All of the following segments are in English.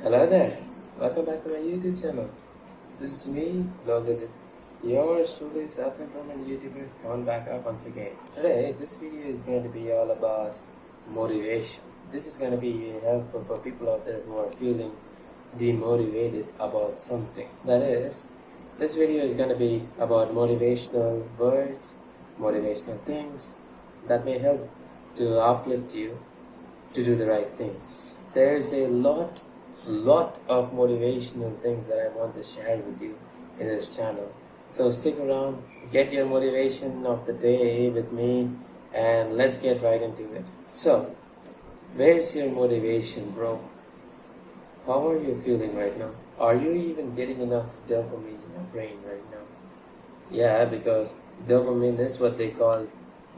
Hello there, welcome back to my YouTube channel. This is me, Logajit, your truly self-improvement YouTuber coming back up once again. Today, this video is going to be all about motivation. This is going to be helpful for people out there who are feeling demotivated about something. That is, this video is going to be about motivational words, motivational things that may help to uplift you to do the right things. There's a lot of motivational things that I want to share with you in this channel. So stick around, get your motivation of the day with me, and let's get right into it. So, where's your motivation, bro? How are you feeling right now? Are you even getting enough dopamine in your brain right now? Yeah, because dopamine is what they call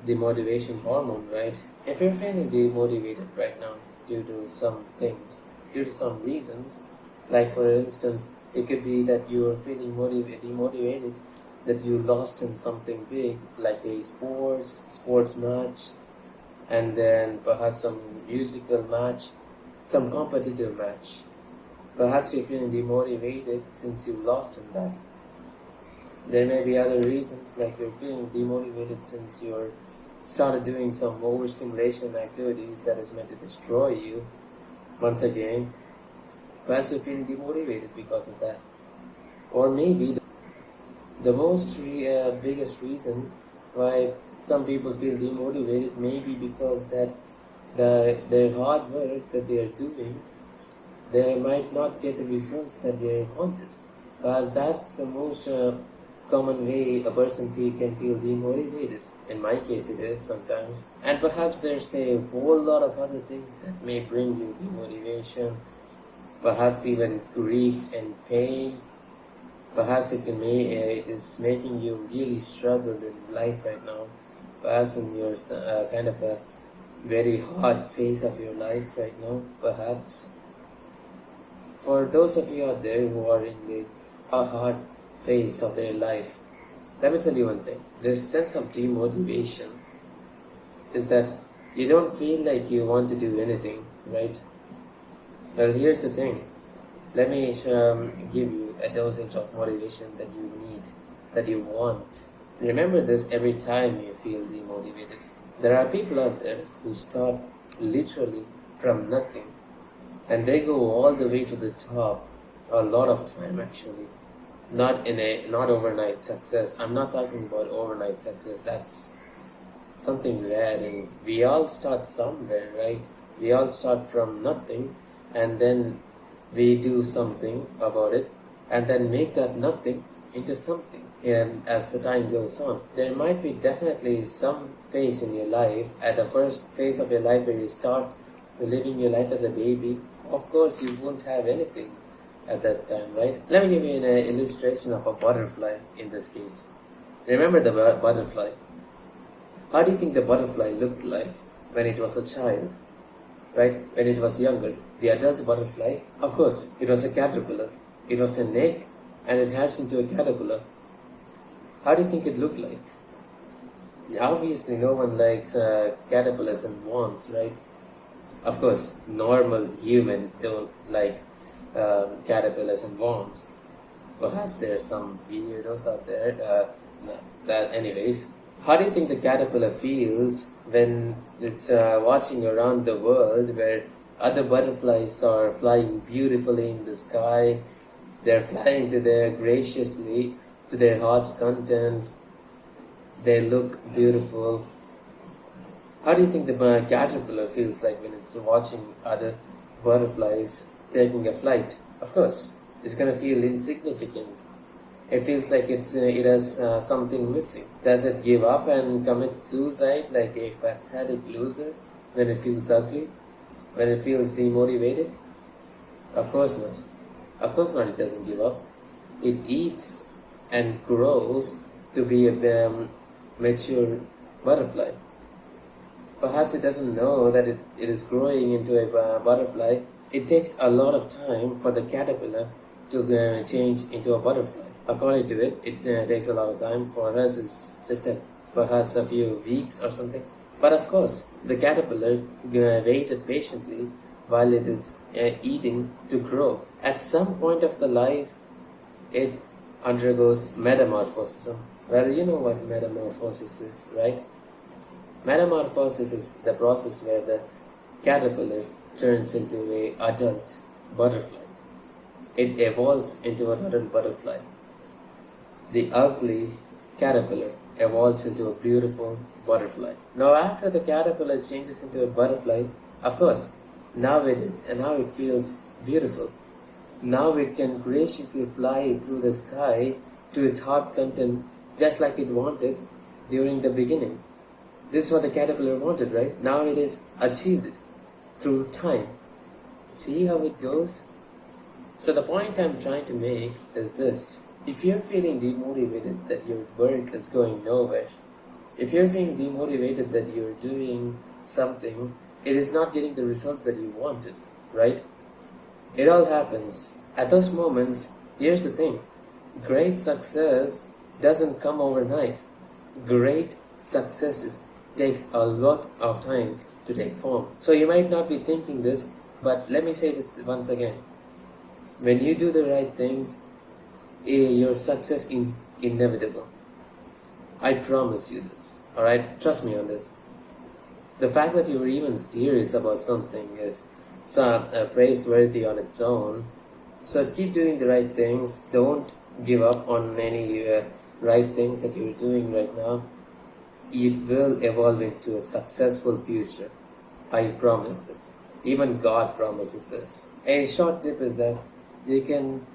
the motivation hormone, right? If you're feeling demotivated right now due to some things, due to some reasons, like for instance, it could be that you are feeling demotivated, that you lost in something big, like a sports match, and then perhaps some musical match, some competitive match. Perhaps you're feeling demotivated since you lost in that. There may be other reasons, like you're feeling demotivated since you're started doing some overstimulation activities that is meant to destroy you. Once again, perhaps you're feeling demotivated because of that. Or maybe the most biggest reason why some people feel demotivated may be because that their hard work that they are doing, they might not get the results that they wanted. Because that's the most common way a person can feel demotivated. In my case it is sometimes. And perhaps there's a whole lot of other things that may bring you demotivation. Perhaps even grief and pain. Perhaps it is making you really struggle in life right now. Perhaps in your kind of a very hard phase of your life right now. Perhaps for those of you out there who are in the hard phase of their life, let me tell you one thing. This sense of demotivation is that you don't feel like you want to do anything, right? Well, here's the thing. Let me give you a dosage of motivation that you need, that you want. Remember this every time you feel demotivated. There are people out there who start literally from nothing, and they go all the way to the top a lot of time actually. Not overnight success. I'm not talking about overnight success. That's something rare, and we all start somewhere, right? We all start from nothing, and then we do something about it, and then make that nothing into something. And as the time goes on, there might be definitely some phase in your life, at the first phase of your life where you start living your life as a baby. Of course, you won't have anything at that time, right? Let me give you an illustration of a butterfly in this case. Remember the butterfly. How do you think the butterfly looked like when it was a child, right? When it was younger? The adult butterfly, of course, it was a caterpillar. It was an egg and it hatched into a caterpillar. How do you think it looked like? Obviously, no one likes caterpillars and worms, right? Of course, normal human don't like caterpillars and worms. Perhaps there are some weirdos out there. Anyways, how do you think the caterpillar feels when it's watching around the world where other butterflies are flying beautifully in the sky? They're flying to their graciously to their heart's content. They look beautiful. How do you think the caterpillar feels like when it's watching other butterflies taking a flight? Of course, it's gonna feel insignificant. It feels like it has something missing. Does it give up and commit suicide like a pathetic loser when it feels ugly? When it feels demotivated? Of course not. Of course not, it doesn't give up. It eats and grows to be a mature butterfly. Perhaps it doesn't know that it is growing into a butterfly. It takes a lot of time for the caterpillar to change into a butterfly. According to it, it takes a lot of time. For us, it's just perhaps a few weeks or something. But of course, the caterpillar waited patiently while it is eating to grow. At some point of the life, it undergoes metamorphosis. Well, you know what metamorphosis is, right? Metamorphosis is the process where the caterpillar turns into an adult butterfly. It evolves into an adult butterfly. The ugly caterpillar evolves into a beautiful butterfly. Now, after the caterpillar changes into a butterfly, of course, now it feels beautiful. Now it can graciously fly through the sky to its heart content just like it wanted during the beginning. This is what the caterpillar wanted, right? Now it has achieved it through time. See how it goes? So the point I'm trying to make is this. If you're feeling demotivated that your work is going nowhere, if you're feeling demotivated that you're doing something, it is not getting the results that you wanted, right? It all happens. At those moments, here's the thing. Great success doesn't come overnight. Great success takes a lot of time to take form. So you might not be thinking this, but let me say this once again. When you do the right things, your success is inevitable. I promise you this. Alright? Trust me on this. The fact that you're even serious about something is praiseworthy on its own. So keep doing the right things. Don't give up on any right things that you're doing right now. It will evolve into a successful future. I promise this. Even God promises this. A short tip is that you can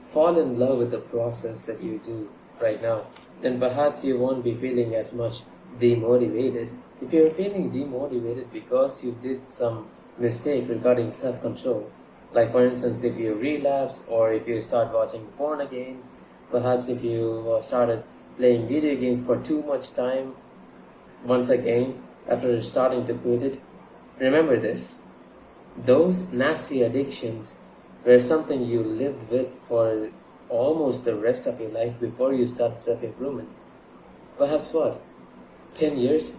fall in love with the process that you do right now. Then perhaps you won't be feeling as much demotivated. If you're feeling demotivated because you did some mistake regarding self-control, like for instance if you relapse or if you start watching porn again, perhaps if you started playing video games for too much time once again after starting to quit it, remember this. Those nasty addictions were something you lived with for almost the rest of your life before you start self-improvement. Perhaps what? 10 years?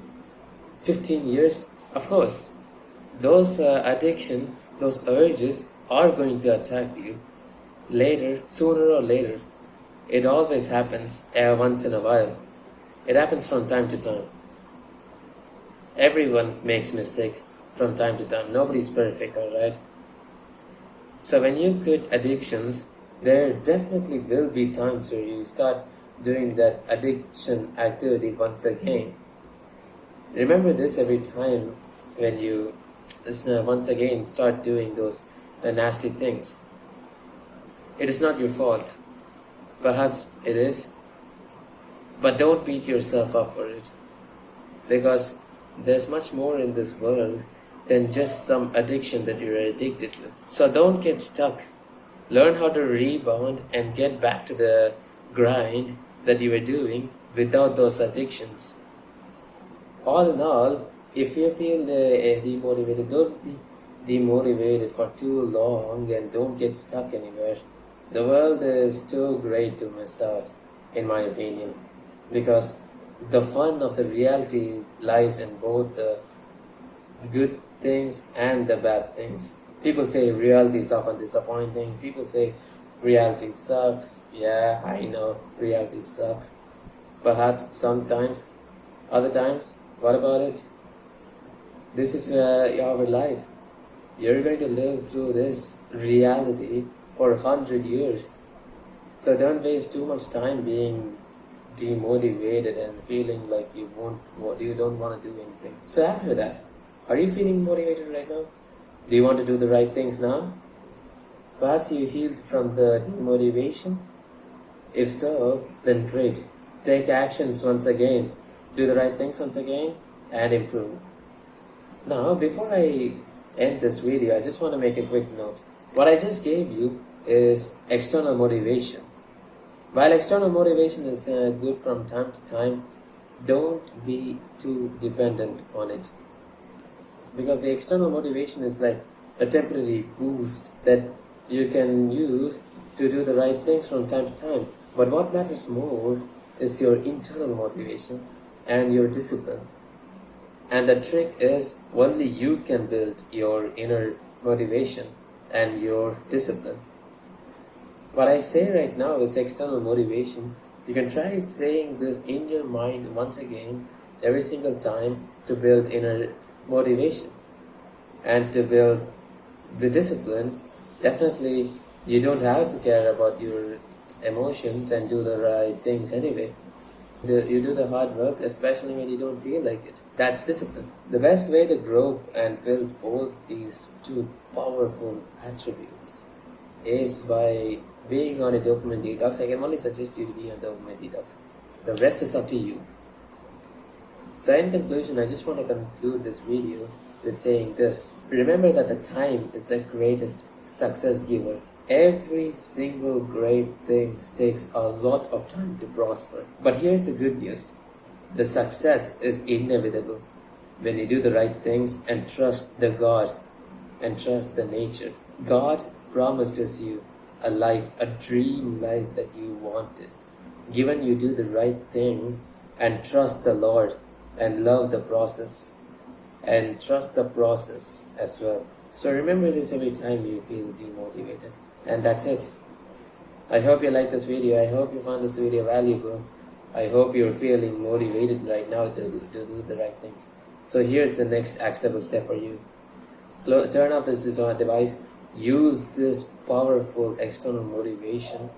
15 years? Of course. Those addiction, those urges are going to attack you later, sooner or later. It always happens once in a while. It happens from time to time. Everyone makes mistakes from time to time. Nobody's perfect, alright? So when you quit addictions, there definitely will be times where you start doing that addiction activity once again. Remember this every time when you once again start doing those nasty things. It is not your fault. Perhaps it is. But don't beat yourself up for it. Because there's much more in this world than just some addiction that you're addicted to. So don't get stuck. Learn how to rebound and get back to the grind that you were doing without those addictions. All in all, if you feel demotivated, don't be demotivated for too long and don't get stuck anywhere. The world is too great to miss out, in my opinion, because the fun of the reality lies in both the good things and the bad things. People say reality is often disappointing. People say reality sucks. Yeah, I know, reality sucks. Perhaps sometimes, other times, what about it? This is our life. You're going to live through this reality for 100 years. So don't waste too much time being demotivated and feeling like you don't want to do anything. So after that, are you feeling motivated right now? Do you want to do the right things now? Perhaps you healed from the demotivation? If so, then great. Take actions once again. Do the right things once again and improve. Now, before I end this video, I just want to make a quick note. What I just gave you is external motivation. While external motivation is good from time to time, don't be too dependent on it. Because the external motivation is like a temporary boost that you can use to do the right things from time to time. But what matters more is your internal motivation and your discipline. And the trick is only you can build your inner motivation and your discipline. What I say right now is external motivation. You can try saying this in your mind once again every single time to build inner motivation and to build the discipline. Definitely, you don't have to care about your emotions and do the right things anyway. You do the hard works, especially when you don't feel like it. That's discipline. The best way to grow and build both these two powerful attributes is by being on a dopamine detox. I can only suggest you to be on dopamine detox. The rest is up to you. So in conclusion, I just want to conclude this video with saying this. Remember that the time is the greatest success giver. Every single great thing takes a lot of time to prosper. But here's the good news. The success is inevitable when you do the right things and trust the God and trust the nature. God promises you a life, a dream life that you wanted. Given you do the right things and trust the Lord and love the process and trust the process as well. So remember this every time you feel demotivated. And that's it. I hope you liked this video. I hope you found this video valuable. I hope you're feeling motivated right now to do the right things. So here's the next actionable step for you. Turn off this device. Use this powerful external motivation.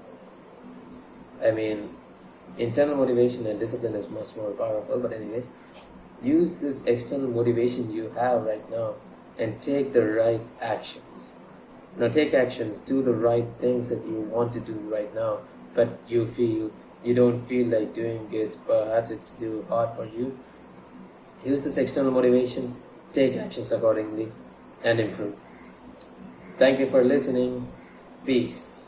Internal motivation and discipline is much more powerful, but anyways, use this external motivation you have right now and take the right actions. Now take actions, do the right things that you want to do right now, but you don't feel like doing it, perhaps it's too hard for you. Use this external motivation, take actions accordingly, and improve. Thank you for listening. Peace.